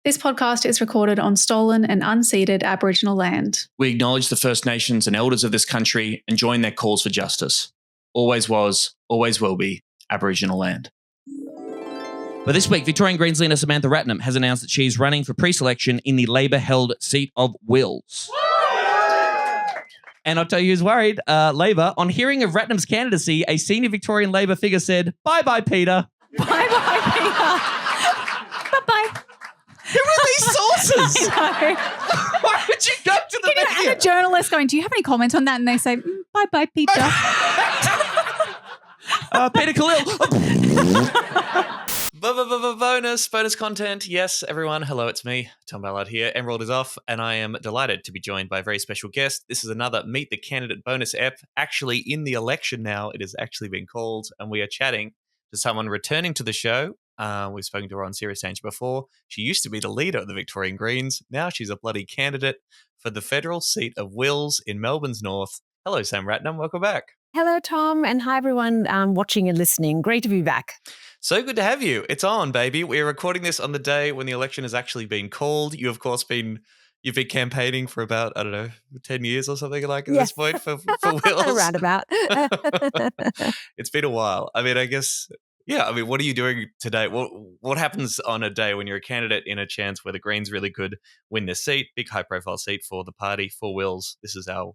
This podcast is recorded on stolen and unceded Aboriginal land. We acknowledge the First Nations and elders of this country and join their calls for justice. Always was, always will be Aboriginal land. But this week, Victorian Greens leader Samantha Ratnam has announced that she is running for pre-selection in the Labor-held seat of Wills. And I'll tell you who's worried, Labor. On hearing of Ratnam's candidacy, a senior Victorian Labor figure said, "Bye-bye, Peter." Bye-bye, Peter. Bye-bye. Who are these sources? I know. Why would you go to the media? And a journalist going, do you have any comment on that? And they say, bye-bye, Peter. Peter Khalil. Bonus content. Yes, everyone. Hello, it's me, Tom Ballard here. Emerald is off, and I am delighted to be joined by a very special guest. This is another Meet the Candidate bonus ep. Actually, in the election now, it has actually been called, and we are chatting to someone returning to the show. We've spoken to her on Serious Danger before. She used to be the leader of the Victorian Greens. Now she's a bloody candidate for the federal seat of Wills in Melbourne's north. Hello, Sam Ratnam. Welcome back. Hello, Tom, and hi, everyone watching and listening. Great to be back. So good to have you. It's on, baby. We're recording this on the day when the election has actually been called. You, of course, you've been campaigning for about, 10 years or something like at this point for Wills. Roundabout. It's been a while. I mean, I guess, what are you doing today? What happens on a day when you're a candidate in a chance where the Greens really could win this seat, big high-profile seat for the party, for Wills? This is our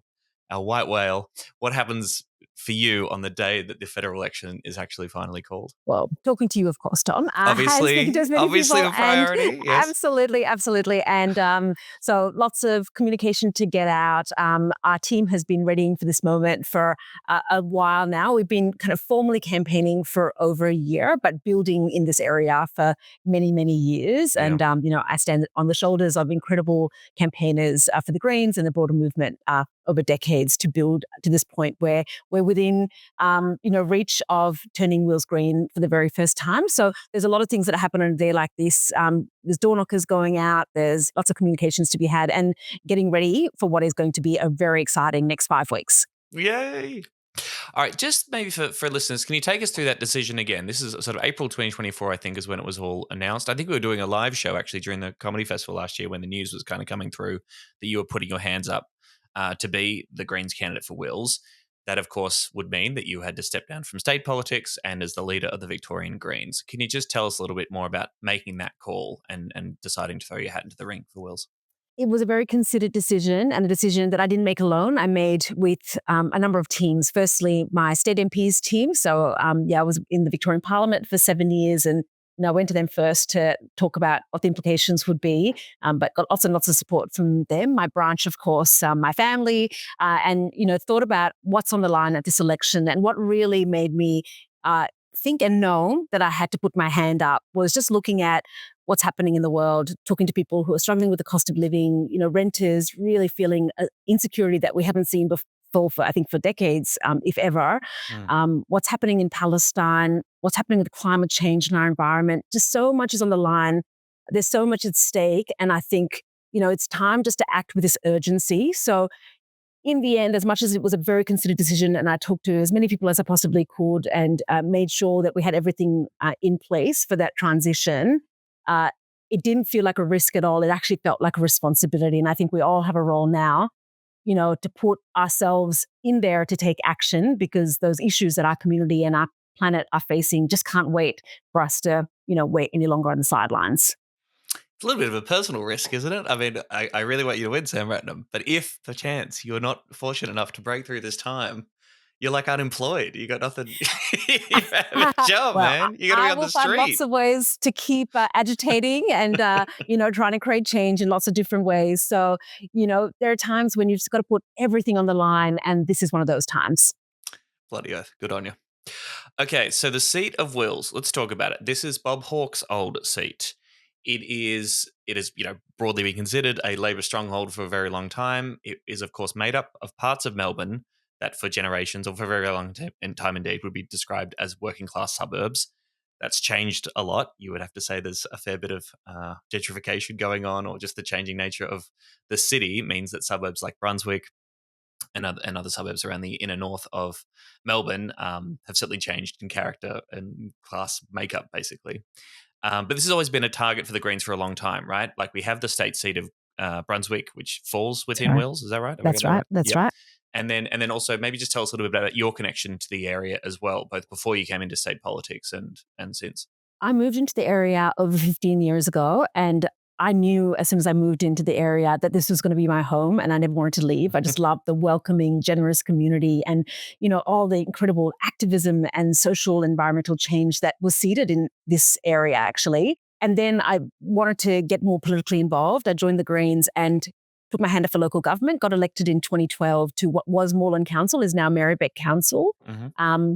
white whale. What happens for you on the day that the federal election is actually finally called? Well, talking to you, of course, Tom. Obviously a priority. Yes. Absolutely. And so lots of communication to get out. Our team has been readying for this moment for a while now. We've been kind of formally campaigning for over a year, but building in this area for many, many years. Yeah. And, I stand on the shoulders of incredible campaigners for the Greens and the broader movement over decades to build to this point where we're within, reach of turning Wills green for the very first time. So there's a lot of things that happen on a day like this. There's door knockers going out. There's lots of communications to be had and getting ready for what is going to be a very exciting next 5 weeks. Yay. All right, just maybe for listeners, can you take us through that decision again? This is sort of April 2024, I think, is when it was all announced. I think we were doing a live show actually during the Comedy Festival last year when the news was kind of coming through that you were putting your hands up to be the Greens candidate for Wills. That, of course, would mean that you had to step down from state politics and as the leader of the Victorian Greens. Can you just tell us a little bit more about making that call and deciding to throw your hat into the ring for Wills? It was a very considered decision and a decision that I didn't make alone. I made with a number of teams. Firstly, my state MPs team. So, I was in the Victorian Parliament for 7 years and I went to them first to talk about what the implications would be, but got lots and lots of support from them. My branch, of course, my family, and, thought about what's on the line at this election. And what really made me think and know that I had to put my hand up was just looking at what's happening in the world, talking to people who are struggling with the cost of living, renters really feeling insecurity that we haven't seen before for decades, if ever. What's happening in Palestine, what's happening with climate change in our environment, just so much is on the line. There's so much at stake. And I think, it's time just to act with this urgency. So in the end, as much as it was a very considered decision and I talked to as many people as I possibly could and made sure that we had everything in place for that transition, it didn't feel like a risk at all. It actually felt like a responsibility. And I think we all have a role now, to put ourselves in there to take action because those issues that our community and our planet are facing just can't wait for us to, wait any longer on the sidelines. It's a little bit of a personal risk, isn't it? I mean, I really want you to win, Sam Ratnam, but if, perchance, you're not fortunate enough to break through this time, you're like unemployed. You got nothing. You have a job, man. You got to be on the street. I will find lots of ways to keep agitating and, trying to create change in lots of different ways. So, there are times when you've just got to put everything on the line. And this is one of those times. Bloody oath. Good on you. Okay. So the seat of Wills, let's talk about it. This is Bob Hawke's old seat. It is, broadly been considered a Labor stronghold for a very long time. It is, of course, made up of parts of Melbourne that for generations or for a very long time indeed would be described as working class suburbs. That's changed a lot. You would have to say there's a fair bit of gentrification going on, or just the changing nature of the city means that suburbs like Brunswick and other suburbs around the inner north of Melbourne have certainly changed in character and class makeup, basically. But this has always been a target for the Greens for a long time, right? Like we have the state seat of Brunswick, which falls within right. Wills. Is that right? Have I That's got that right. That's Yep. right. And then also maybe just tell us a little bit about your connection to the area as well, both before you came into state politics and since. I moved into the area over 15 years ago, and I knew as soon as I moved into the area that this was going to be my home, and I never wanted to leave. I just loved the welcoming, generous community and, all the incredible activism and social environmental change that was seated in this area, actually. And then I wanted to get more politically involved. I joined the Greens and took my hand up for local government, got elected in 2012 to what was Moreland Council, is now Marybeck Council.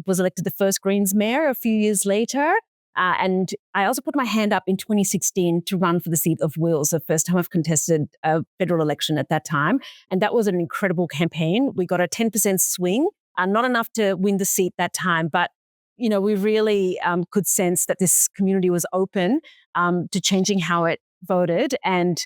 Was elected the first Greens mayor a few years later. And I also put my hand up in 2016 to run for the seat of Wills, the first time I've contested a federal election at that time. And that was an incredible campaign. We got a 10% swing, not enough to win the seat that time, but we really could sense that this community was open to changing how it voted. And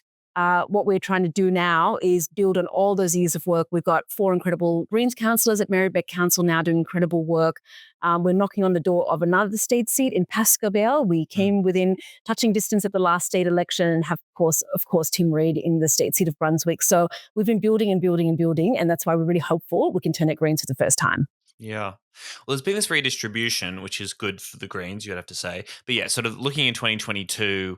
what we're trying to do now is build on all those years of work. We've got 4 incredible Greens councillors at Marybeck Council now doing incredible work. We're knocking on the door of another state seat in Pascoe Vale. We came within touching distance at the last state election and have, of course, Tim Reid in the state seat of Brunswick. So we've been building and building and building, and that's why we're really hopeful we can turn it Greens for the first time. Yeah. Well, there's been this redistribution, which is good for the Greens, you'd have to say. But yeah, sort of looking in 2022,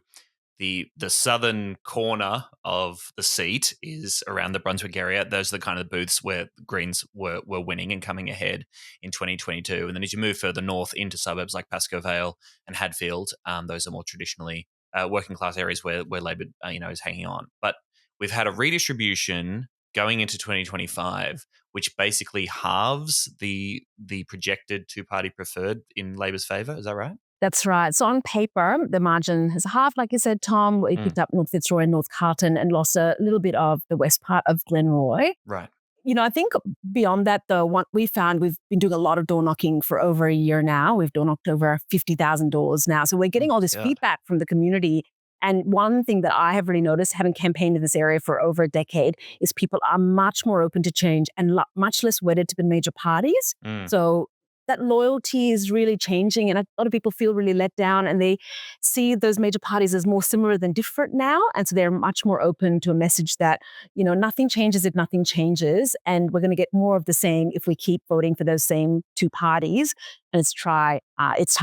the southern corner of the seat is around the Brunswick area. Those are the kind of booths where the Greens were winning and coming ahead in 2022. And then as you move further north into suburbs like Pascoe Vale and Hadfield, those are more traditionally working class areas where Labor is hanging on. But we've had a redistribution going into 2025, which basically halves the projected two-party preferred in Labor's favour. Is that right? That's right. So on paper, the margin has halved, like you said, Tom. We picked up North Fitzroy and North Carlton and lost a little bit of the west part of Glenroy. Right. I think beyond that, though, what we found, we've been doing a lot of door knocking for over a year now. We've door knocked over 50,000 doors now. So we're getting all this feedback from the community. And one thing that I have really noticed, having campaigned in this area for over a decade, is people are much more open to change and much less wedded to the major parties. So that loyalty is really changing, and a lot of people feel really let down, and they see those major parties as more similar than different now. And so they're much more open to a message that, nothing changes if nothing changes, and we're going to get more of the same if we keep voting for those same 2 parties. And it's time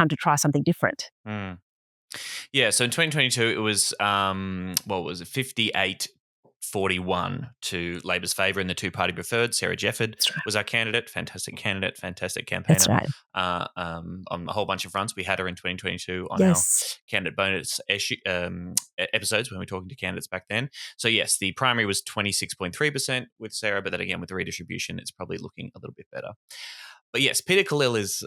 to try something different. Yeah, so in 2022, it was, 58-41 to Labor's favour in the two-party preferred. Sarah Jefford was our candidate, fantastic campaigner. That's right. On a whole bunch of fronts. We had her in 2022 on our candidate bonus episodes when we were talking to candidates back then. So yes, the primary was 26.3% with Sarah, but then again with the redistribution, it's probably looking a little bit better. But yes, Peter Khalil is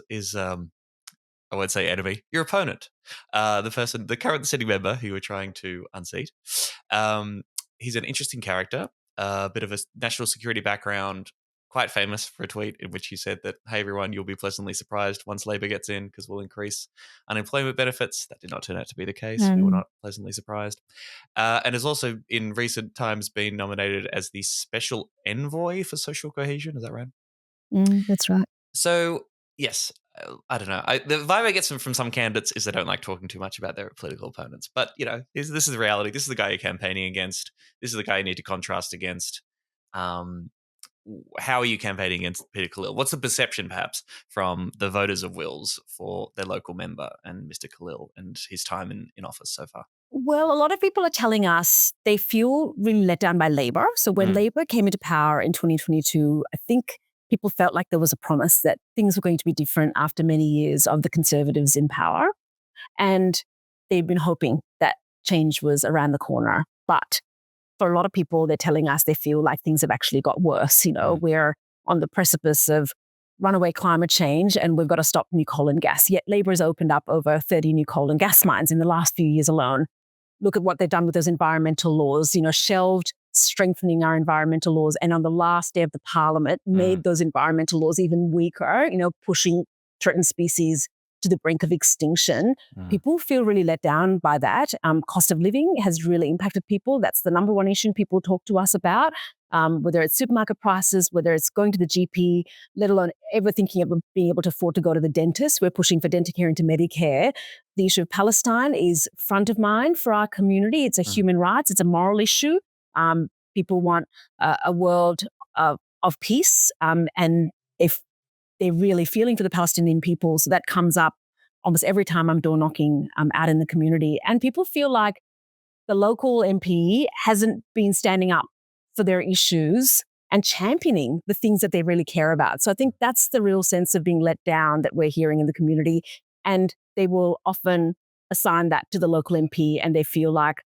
I won't say enemy, your opponent, the current sitting member who you were trying to unseat. He's an interesting character, a bit of a national security background, quite famous for a tweet in which he said that, hey, everyone, you'll be pleasantly surprised once Labor gets in because we'll increase unemployment benefits. That did not turn out to be the case. We were not pleasantly surprised. And has also in recent times been nominated as the Special Envoy for Social Cohesion. Is that right? That's right. So, yes, I don't know. The vibe I get from some candidates is they don't like talking too much about their political opponents. But, this is the reality. This is the guy you're campaigning against. This is the guy you need to contrast against. How are you campaigning against Peter Khalil? What's the perception, perhaps, from the voters of Wills for their local member and Mr. Khalil and his time in office so far? Well, a lot of people are telling us they feel really let down by Labor. So when Labor came into power in 2022, I think people felt like there was a promise that things were going to be different after many years of the Conservatives in power. And they've been hoping that change was around the corner. But for a lot of people, they're telling us they feel like things have actually got worse. We're on the precipice of runaway climate change and we've got to stop new coal and gas. Yet Labor has opened up over 30 new coal and gas mines in the last few years alone. Look at what they've done with those environmental laws, shelved strengthening our environmental laws, and on the last day of the Parliament made those environmental laws even weaker, pushing threatened species to the brink of extinction. People feel really let down by that. Cost of living has really impacted people. That's the number one issue people talk to us about. whether it's supermarket prices, whether it's going to the GP, let alone ever thinking of being able to afford to go to the dentist. We're pushing for Dentacare into Medicare. The issue of Palestine is front of mind for our community. It's a human rights, it's a moral issue. People want a world of peace, and if they're really feeling for the Palestinian people, so that comes up almost every time I'm door knocking out in the community. And people feel like the local MP hasn't been standing up for their issues and championing the things that they really care about. So I think that's the real sense of being let down that we're hearing in the community. And they will often assign that to the local MP, and they feel like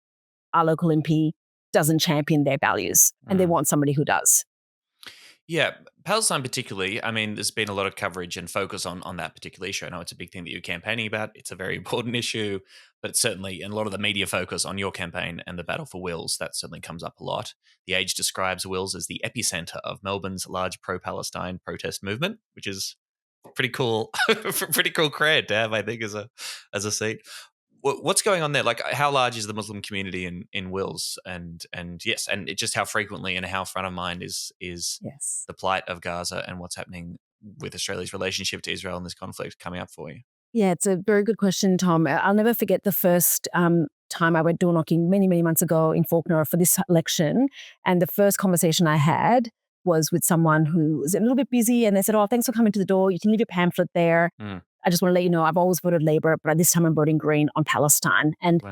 our local MP doesn't champion their values and they want somebody who does. Yeah, Palestine particularly, I mean, there's been a lot of coverage and focus on that particular issue. I know it's a big thing that you're campaigning about. It's a very important issue, but certainly, and a lot of the media focus on your campaign and the battle for wills, that certainly comes up a lot. The Age describes wills as the epicenter of Melbourne's large pro-Palestine protest movement, which is pretty cool, pretty cool cred to have, I think, as a seat. What's going on there? Like, how large is the Muslim community in wills? And yes, and just how frequently and how front of mind is Yes. the plight of Gaza and what's happening with Australia's relationship to Israel in this conflict coming up for you? Yeah, it's a very good question, Tom. I'll never forget the first time I went door knocking many, many months ago in Fawkner for this election. And the first conversation I had was with someone who was a little bit busy, and they said, "Oh, thanks for coming to the door. You can leave your pamphlet there. I just want to let you know I've always voted Labor, but this time I'm voting Green on Palestine." And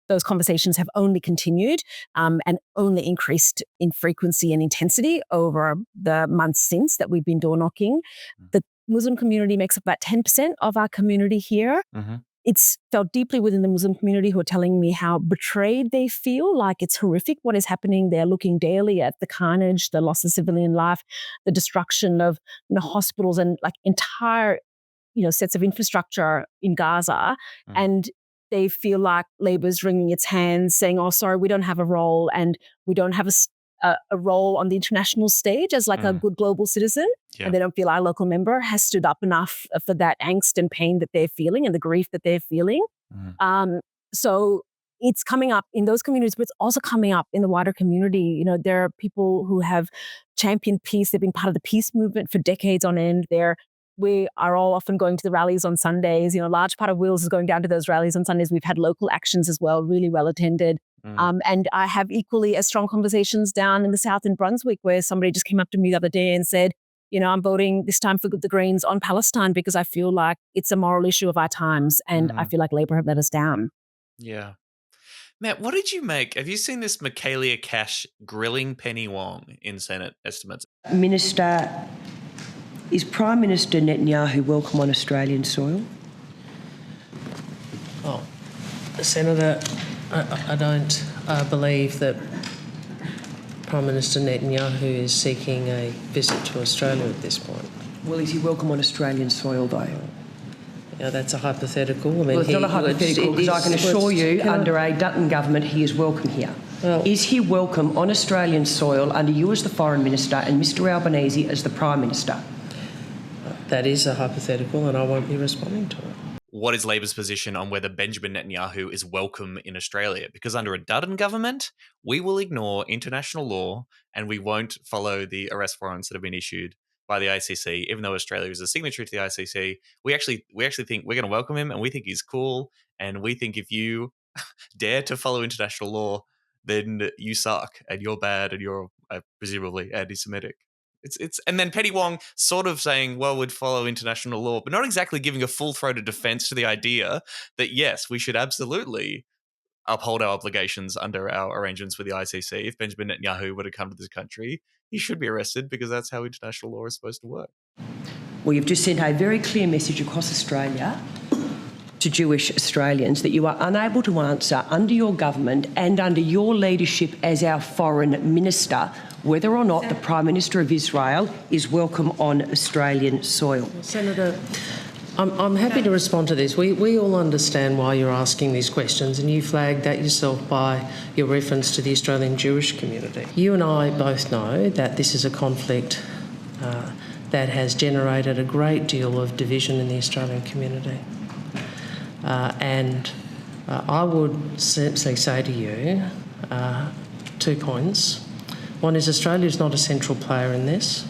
those conversations have only continued and only increased in frequency and intensity over the months since that we've been door knocking. The Muslim community makes up about 10% of our community here. It's felt deeply within the Muslim community who are telling me how betrayed they feel, like it's horrific what is happening. They're looking daily at the carnage, the loss of civilian life, the destruction of hospitals and like entire sets of infrastructure in Gaza, and they feel like Labor's wringing its hands, saying, "Oh, sorry, we don't have a role, and we don't have a role on the international stage as like a good global citizen." And they don't feel our local member has stood up enough for that angst and pain that they're feeling and the grief that they're feeling. So it's coming up in those communities, but it's also coming up in the wider community. There are people who have championed peace. They've been part of the peace movement for decades on end. We are all often going to the rallies on Sundays. A large part of Wills is going down to those rallies on Sundays. We've had local actions as well, really well attended. And I have equally as strong conversations down in the South in Brunswick, where somebody just came up to me the other day and said, "I'm voting this time for the Greens on Palestine because I feel like it's a moral issue of our times, and I feel like Labor have let us down." Yeah. Matt, what did you make? Have you seen this Michaelia Cash grilling Penny Wong in Senate estimates? Minister, is Prime Minister Netanyahu welcome on Australian soil? Oh, Senator, I don't believe that Prime Minister Netanyahu is seeking a visit to Australia at this point. Well, is he welcome on Australian soil, though? That's a hypothetical. Well, it's not a hypothetical, because I can assure you, under a Dutton government, he is welcome here. Well, is he welcome on Australian soil under you as the Foreign Minister and Mr Albanese as the Prime Minister? That is a hypothetical, and I won't be responding to it. What is Labor's position on whether Benjamin Netanyahu is welcome in Australia? Because under a Dutton government, we will ignore international law and we won't follow the arrest warrants that have been issued by the ICC, even though Australia is a signatory to the ICC. We actually think we're going to welcome him, and we think he's cool, and we think if you dare to follow international law, then you suck and you're bad and you're presumably anti-Semitic. And then Penny Wong sort of saying, well, we'd follow international law, but not exactly giving a full-throated defense to the idea that, yes, we should absolutely uphold our obligations under our arrangements with the ICC. If Benjamin Netanyahu were to come to this country, he should be arrested because that's how international law is supposed to work. Well, you've just sent a very clear message across Australia to Jewish Australians that you are unable to answer under your government and under your leadership as our Foreign Minister whether or not the Prime Minister of Israel is welcome on Australian soil. Senator, I'm happy to respond to this. We all understand why you're asking these questions, and you flagged that yourself by your reference to the Australian Jewish community. You and I both know that this is a conflict that has generated a great deal of division in the Australian community. And I would simply say to you 2 points. One is Australia is not a central player in this.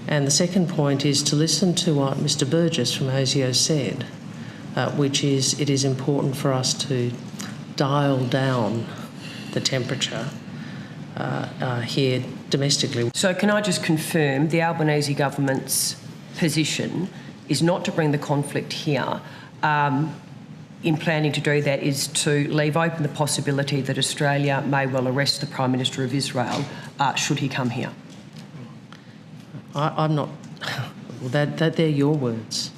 And the second point is to listen to what Mr Burgess from ASIO said, which is it is important for us to dial down the temperature here domestically. So can I just confirm the Albanese government's position is not to bring the conflict here. In planning to do that is to leave open the possibility that Australia may well arrest the Prime Minister of Israel should he come here. I'm not. Well, they're your words,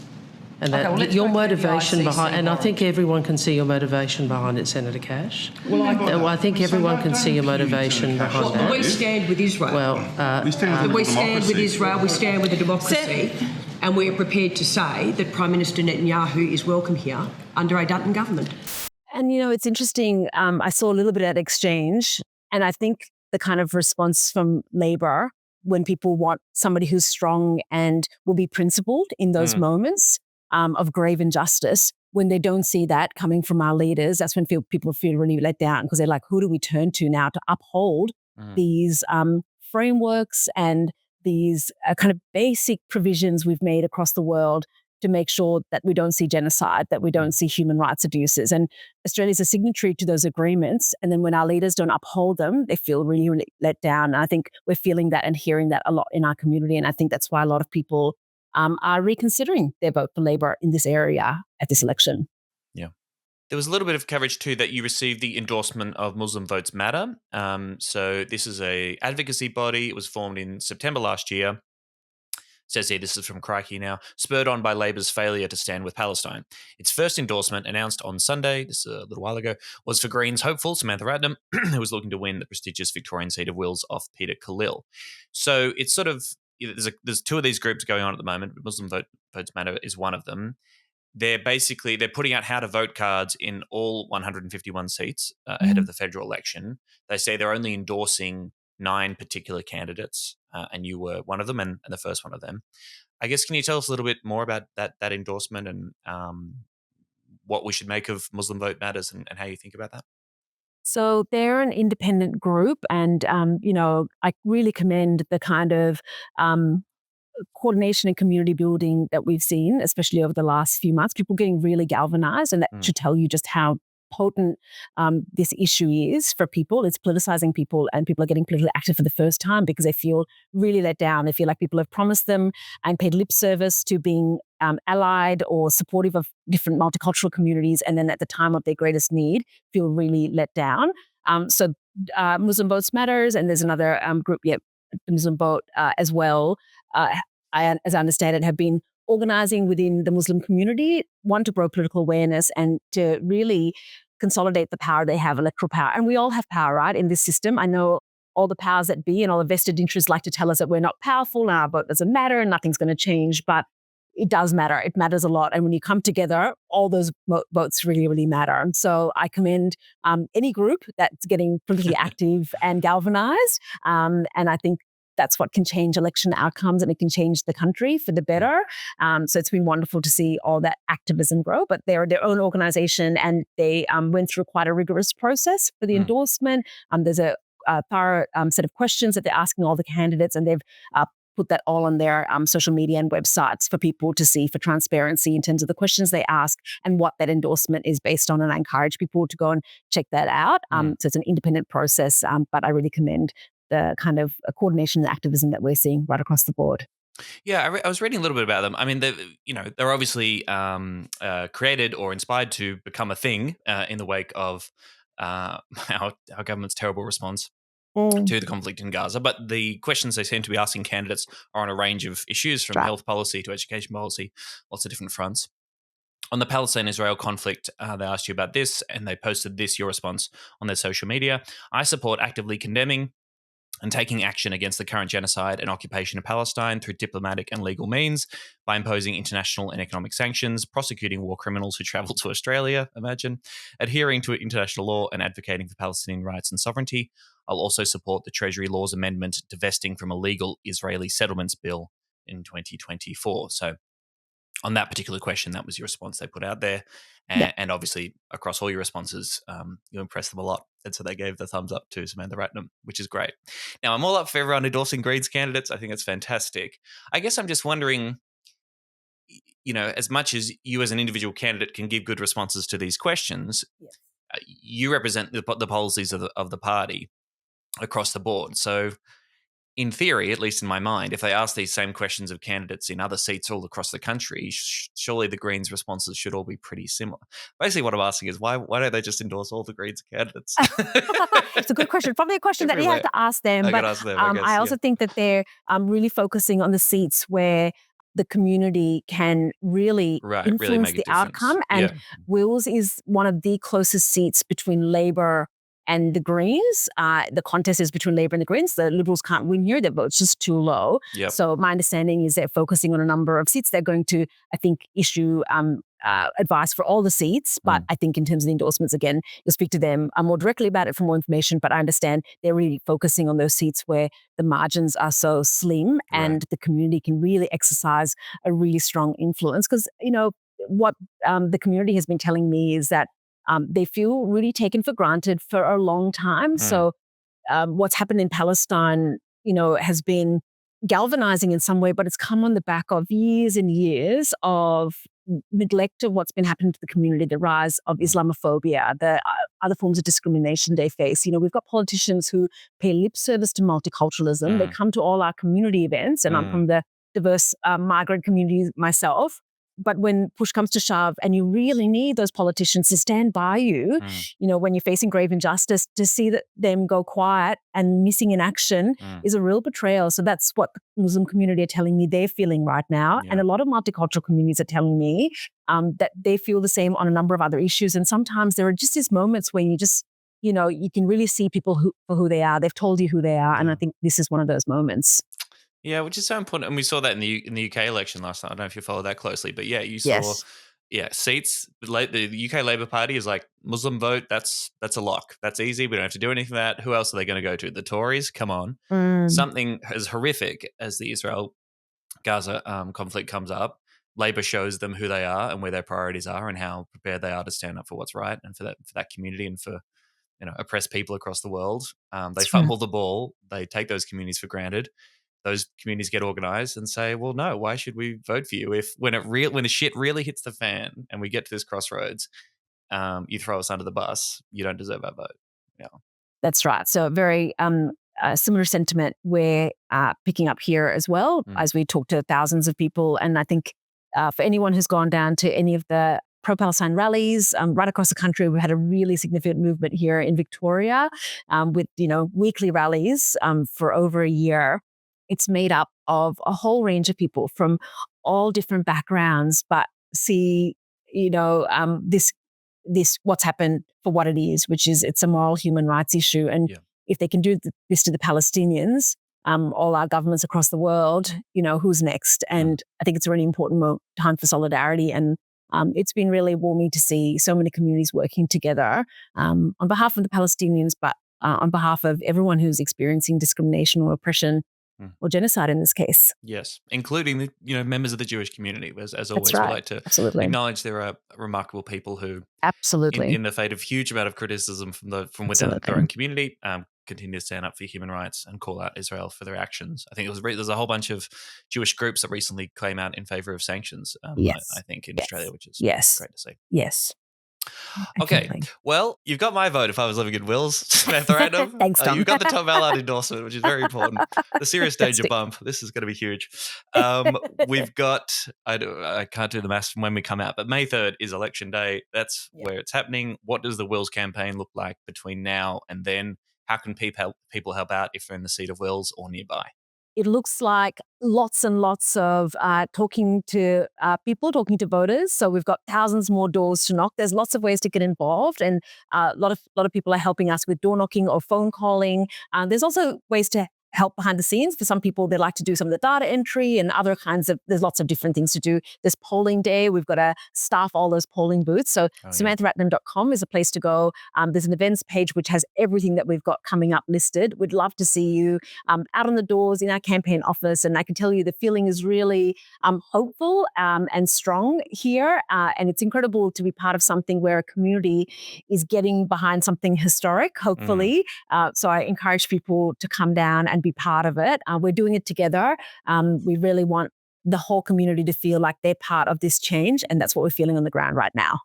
and Okay, well, your motivation behind. And I warrant. think everyone can see your motivation behind it, Senator Cash. Well, I think everyone can see your motivation behind that. we stand with Israel. Well, We stand we stand with Israel. We stand with the democracy, and we are prepared to say that Prime Minister Netanyahu is welcome here under a Dutton government. And, it's interesting. I saw a little bit at Exchange, and I think the kind of response from Labor when people want somebody who's strong and will be principled in those moments of grave injustice, when they don't see that coming from our leaders, that's when people feel really let down because they're like, who do we turn to now to uphold these frameworks and these kind of basic provisions we've made across the world to make sure that we don't see genocide, that we don't see human rights abuses. And Australia is a signatory to those agreements. And then when our leaders don't uphold them, they feel really, really let down. And I think we're feeling that and hearing that a lot in our community. And I think that's why a lot of people are reconsidering their vote for Labor in this area at this election. Yeah. There was a little bit of coverage too that you received the endorsement of Muslim Votes Matter. So this is a advocacy body. It was formed in September last year. Says here, this is from Crikey now, spurred on by Labor's failure to stand with Palestine. Its first endorsement, announced on Sunday, this is a little while ago, was for Greens hopeful Samantha Ratnam, who was looking to win the prestigious Victorian seat of Wills off Peter Khalil. So it's sort of, there's two of these groups going on at the moment. Muslim Votes Matter is one of them. They're putting out how to vote cards in all 151 seats ahead of the federal election. They say they're only endorsing 9 particular candidates, and you were one of them and the first one of them. I guess, can you tell us a little bit more about that endorsement and what we should make of Muslim Vote Matters and how you think about that? So they're an independent group and, I really commend the kind of coordination and community building that we've seen, especially over the last few months. People getting really galvanized, and that should tell you just how potent this issue is for people. It's politicizing people, and people are getting politically active for the first time because they feel really let down. They feel like people have promised them and paid lip service to being allied or supportive of different multicultural communities, and then at the time of their greatest need, feel really let down. So Muslim Votes Matters, and there's another group, Muslim Vote as well, as I understand it, have been organizing within the Muslim community, one, to grow political awareness and to really consolidate the power they have, electoral power. And we all have power, right, in this system. I know all the powers that be and all the vested interests like to tell us that we're not powerful and our vote doesn't matter and nothing's going to change, but it does matter. It matters a lot. And when you come together, all those votes really, really matter. And so I commend any group that's getting politically active and galvanized. And I think that's what can change election outcomes, and it can change the country for the better. So it's been wonderful to see all that activism grow, but they're their own organization and they went through quite a rigorous process for the endorsement. There's a thorough set of questions that they're asking all the candidates, and they've put that all on their social media and websites for people to see for transparency in terms of the questions they ask and what that endorsement is based on. And I encourage people to go and check that out. So it's an independent process, but I really commend the kind of coordination and activism that we're seeing right across the board. Yeah, I was reading a little bit about them. I mean, they're obviously created or inspired to become a thing in the wake of our government's terrible response to the conflict in Gaza. But the questions they seem to be asking candidates are on a range of issues, from health policy to education policy, lots of different fronts. On the Palestine-Israel conflict, they asked you about this, and they posted your response on their social media. I support actively condemning and taking action against the current genocide and occupation of Palestine through diplomatic and legal means, by imposing international and economic sanctions, prosecuting war criminals who travel to Australia, adhering to international law and advocating for Palestinian rights and sovereignty. I'll also support the Treasury Laws Amendment divesting from a legal Israeli settlements bill in 2024. So on that particular question, that was your response they put out there. Yeah. And obviously, across all your responses, you impressed them a lot. And so they gave the thumbs up to Samantha Ratnam, which is great. Now, I'm all up for everyone endorsing Greens candidates. I think it's fantastic. I guess I'm just wondering, as much as you as an individual candidate can give good responses to these questions, you represent the policies of the party across the board. So in theory, at least in my mind, if they ask these same questions of candidates in other seats all across the country, surely the Greens' responses should all be pretty similar. Basically, what I'm asking is why don't they just endorse all the Greens candidates? It's a good question. Probably a question that you have to ask them. I could ask them, I guess, I also think that they're really focusing on the seats where the community can really influence make a the difference. outcome. And Wills is one of the closest seats between Labor and the Greens. The contest is between Labor and the Greens. The Liberals can't win here. Their vote's just too low. Yep. So my understanding is they're focusing on a number of seats. They're going to, I think, issue advice for all the seats. But I think in terms of the endorsements, again, you'll speak to them more directly about it for more information. But I understand they're really focusing on those seats where the margins are so slim and the community can really exercise a really strong influence. Because, what the community has been telling me is that they feel really taken for granted for a long time. So what's happened in Palestine, has been galvanizing in some way, but it's come on the back of years and years of neglect of what's been happening to the community, the rise of Islamophobia, the other forms of discrimination they face. We've got politicians who pay lip service to multiculturalism. They come to all our community events, and I'm from the diverse migrant community myself. But when push comes to shove and you really need those politicians to stand by you, when you're facing grave injustice, to see them go quiet and missing in action is a real betrayal. So that's what the Muslim community are telling me they're feeling right now. Yeah. And a lot of multicultural communities are telling me that they feel the same on a number of other issues. And sometimes there are just these moments where you just, you can really see people for who they are. They've told you who they are. And I think this is one of those moments. Yeah, which is so important. And we saw that in the UK election last night. I don't know if you followed that closely, but you saw seats. The UK Labour Party is like, Muslim vote, that's a lock. That's easy. We don't have to do anything for that. Who else are they going to go to? The Tories? Come on. Something as horrific as the Israel-Gaza conflict comes up, Labour shows them who they are and where their priorities are and how prepared they are to stand up for what's right and for that community and for oppressed people across the world. They fumble the ball. They take those communities for granted. Those communities get organised and say, well, no, why should we vote for you if when the shit really hits the fan and we get to this crossroads, you throw us under the bus, you don't deserve our vote. Yeah, that's right. So very similar sentiment we're picking up here as well as we talk to thousands of people. And I think for anyone who's gone down to any of the pro-Palestine rallies right across the country, we've had a really significant movement here in Victoria with weekly rallies for over a year. It's made up of a whole range of people from all different backgrounds, but see, this what's happened for what it is, which is it's a moral human rights issue. And if they can do this to the Palestinians, all our governments across the world, who's next? And I think it's a really important time for solidarity. And it's been really warming to see so many communities working together on behalf of the Palestinians, but on behalf of everyone who's experiencing discrimination or oppression or genocide in this case. Yes, including the members of the Jewish community. As always, right. We like to acknowledge there are remarkable people who, in the fate of huge amount of criticism from within their own community, continue to stand up for human rights and call out Israel for their actions. I think there's a whole bunch of Jewish groups that recently came out in favor of sanctions. I think in Australia, which is great to see. Yes. Okay, well, you've got my vote if I was living in Wills, Samantha Ratnam. Thanks, Tom. You've got the Tom Allard endorsement, which is very important. The serious danger bump. This is going to be huge. We've got, I can't do the maths from when we come out, but May 3rd is election day. That's where it's happening. What does the Wills campaign look like between now and then? How can people help out if they're in the seat of Wills or nearby? It looks like lots and lots of talking to people, talking to voters. So we've got thousands more doors to knock. There's lots of ways to get involved, and a lot of people are helping us with door knocking or phone calling. There's also ways to help behind the scenes. For some people, they like to do some of the data entry and other kinds of, there's lots of different things to do. There's polling day. We've got to staff all those polling booths. So SamanthaRatnam.com is a place to go. There's an events page which has everything that we've got coming up listed. We'd love to see you out on the doors in our campaign office. And I can tell you the feeling is really hopeful and strong here. And it's incredible to be part of something where a community is getting behind something historic, hopefully. So I encourage people to come down and be part of it. We're doing it together. We really want the whole community to feel like they're part of this change. And that's what we're feeling on the ground right now.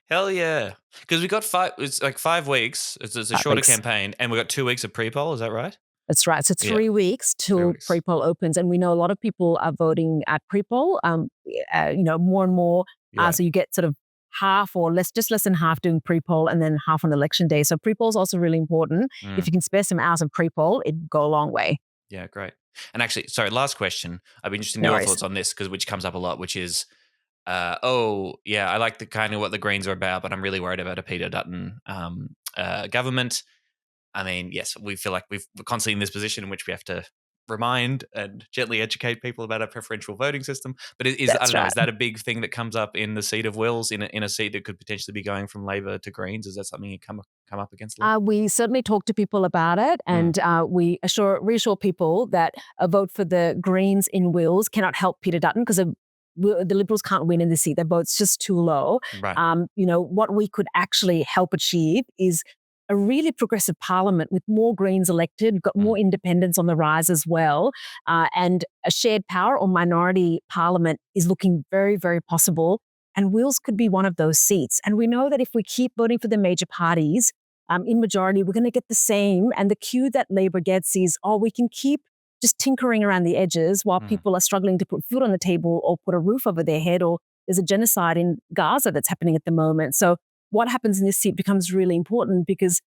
Hell yeah. Because we got it's like 5 weeks. It's a shorter campaign. And we got 2 weeks of pre-poll. Is that right? That's right. So 3 weeks till pre-poll opens. And we know a lot of people are voting at pre-poll, more and more. So you get sort of half or less than half doing pre-poll and then half on election day. So pre-poll is also really important. If you can spare some hours of pre-poll, it'd go a long way. Yeah, great. And actually, sorry, last question. I'd be interested in your thoughts on this which comes up a lot, which is, I like the kind of what the Greens are about, but I'm really worried about a Peter Dutton government. I mean, yes, we feel like we're constantly in this position in which we have to remind and gently educate people about a preferential voting system. But is that a big thing that comes up in the seat of Wills, in a seat that could potentially be going from Labor to Greens? Is that something you come up against? We certainly talk to people about it, and we reassure people that a vote for the Greens in Wills cannot help Peter Dutton because the Liberals can't win in the seat. Their vote's just too low. Right. What we could actually help achieve is a really progressive parliament with more Greens elected. We've got more independents on the rise as well. And a shared power or minority parliament is looking very, very possible. And Wills could be one of those seats. And we know that if we keep voting for the major parties in majority, we're going to get the same. And the cue that Labor gets is, we can keep just tinkering around the edges while people are struggling to put food on the table or put a roof over their head, or there's a genocide in Gaza that's happening at the moment. So what happens in this seat becomes really important, because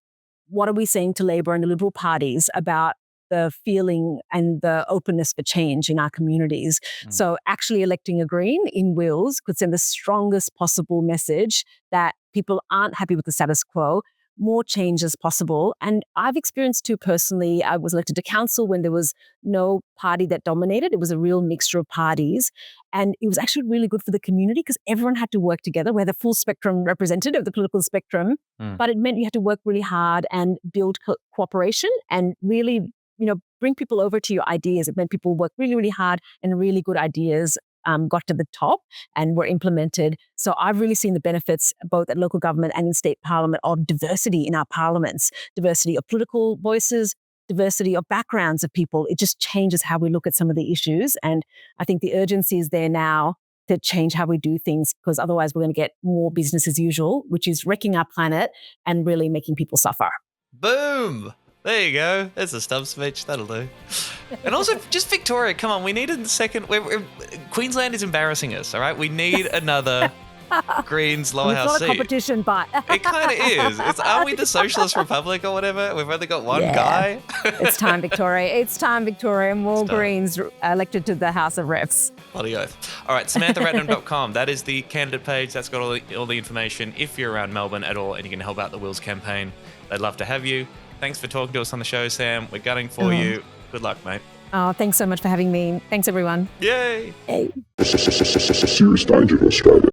what are we saying to Labor and the Liberal parties about the feeling and the openness for change in our communities? So actually electing a Green in Wills could send the strongest possible message that people aren't happy with the status quo. More change is possible. And I've experienced too personally. I was elected to council when there was no party that dominated. It was a real mixture of parties. And it was actually really good for the community because everyone had to work together. We had the full spectrum represented of the political spectrum, but it meant you had to work really hard and build cooperation and really, bring people over to your ideas. It meant people worked really, really hard and really good ideas got to the top and were implemented. So I've really seen the benefits both at local government and in state parliament of diversity in our parliaments, diversity of political voices, diversity of backgrounds of people. It just changes how we look at some of the issues. And I think the urgency is there now to change how we do things, because otherwise we're going to get more business as usual, which is wrecking our planet and really making people suffer. Boom! There you go. There's a stump speech. That'll do. And also, just Victoria, come on. We need a second. Queensland is embarrassing us, all right? We need another Greens lower house seat. It's not a competition, but... It kind of is. Aren't we the Socialist Republic or whatever? We've only got one guy. It's time, Victoria. It's time, Victoria. More Greens elected to the House of Reps. Bloody oath. All right, SamanthaRatnam.com. That is the candidate page. That's got all the information. If you're around Melbourne at all and you can help out the Wills campaign, they'd love to have you. Thanks for talking to us on the show, Sam. We're gunning for you. Good luck, mate. Oh, thanks so much for having me. Thanks, everyone. Yay! Hey. Serious danger to Australia.